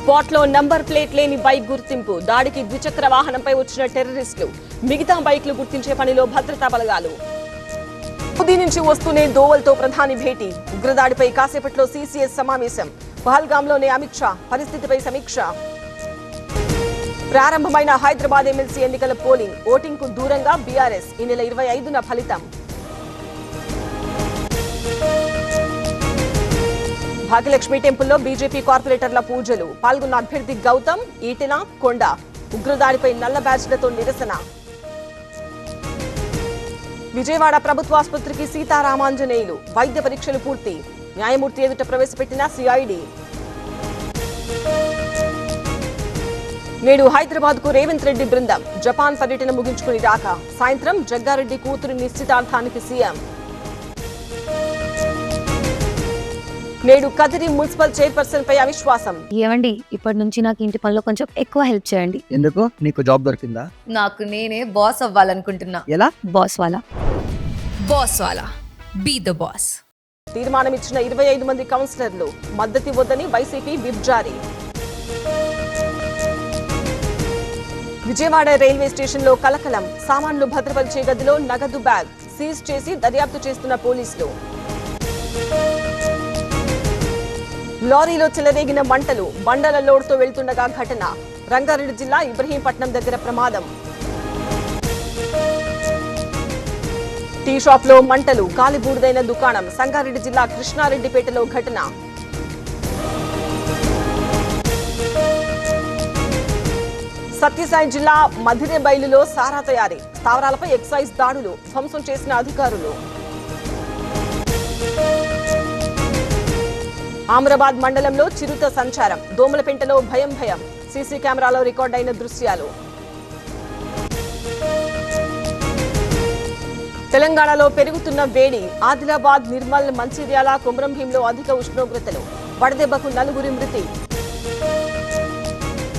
Spot లో number plate లేని bike గుర్తింపు, దాడికి ద్విచక్ర వాహనంపై వచ్చిన టెర్రరిస్టులు, మిగతా బైక్లు గుర్తించే పనిలో భద్రతా బలగాలు. మోదీ నుంచి వస్తూనే దోవల్తో ప్రధాని భేటీ, ఉగ్రదాడిపై కాసేపట్లో సీసీఎస్ సమావేశం, పహల్గాంలోనే అమిత్ షా పరిస్థితిపై సమీక్ష. ప్రారంభమైన హైదరాబాద్ ఎమ్మెల్సీ ఎన్నికల పోలింగ్, ఓటింగ్ కు దూరంగా బీఆర్ఎస్, ఈ నెల 25న ఫలితం. భాగ్యలక్ష్మి టెంపుల్లో బీజేపీ కార్పొరేటర్ల పూజలు, పాల్గొన్న అభ్యర్థి గౌతమ్, ఈటెల, కొండ. ఉగ్రదాడిపై నల్ల బ్యాడ్జ్లతో నిరసన. విజయవాడ ప్రభుత్వాసుపత్రికి సీతారామాంజనేయులు, వైద్య పరీక్షలు పూర్తి, న్యాయమూర్తి ఎదుట ప్రవేశపెట్టిన సిఐడి. నేడు హైదరాబాద్ కు రేవంత్ రెడ్డి బృందం, జపాన్ పర్యటన ముగించుకుని రాక, సాయంత్రం జగ్గారెడ్డి కూతురు నిశ్చితార్థానికి సీఎం. నేడు కదిరి మున్సిపల్ చైర్పర్సన్ పై అవిశ్వాసం. ఏమండి, ఇప్పటి నుంచి నాకు ఇంటి పనిలో కొంచెం ఎక్కువ హెల్ప్ చేయండి. ఎందుకు? నీకు జాబ్ దొరికిందా? నాకు నేనే బాస్ అవ్వాలనుకుంటున్నా. ఎలా? బాస్ వాలా బీ ద బాస్. తీర్మానం ఇచ్చిన 25 మంది కౌన్సిలర్లు, మద్దతివ్వొద్దని వైసీపీ విప్ జారీ. విజయవాడ రైల్వే స్టేషన్ లో కలకలం, సామాన్లు భద్రపరిచే గదిలో నగదు బ్యాగ్ సీజ్ చేసి దర్యాప్తు చేస్తున్న పోలీసులు. లారీలో చెలరేగిన మంటలు, బండల లోడ్తో వెళ్తుండగా ఘటన, రంగారెడ్డి జిల్లా ఇబ్రహీంపట్నం దగ్గర ప్రమాదం. టీ షాప్ లో మంటలు, కాలిబూడిదైన దుకాణం, సంగారెడ్డి జిల్లా కృష్ణారెడ్డిపేటలో ఘటన. సత్యసాయి జిల్లా మధిరేబైలులో సారా తయారీ, స్థావరాలపై ఎక్సైజ్ దాడులు, ధ్వంసం చేసిన అధికారులు. ఆమ్రాబాద్ మండలంలో చిరుత సంచారం, దోమలపెంటలో భయం, సీసీ కెమెరాలో రికార్డైన దృశ్యాలు. తెలంగాణలో పెరుగుతున్న వేడి, ఆదిలాబాద్, నిర్మల్, మంచిర్యాల, కొమరంభీంలో అధిక ఉష్ణోగ్రతలు, వడదెబ్బకు 4 మృతి.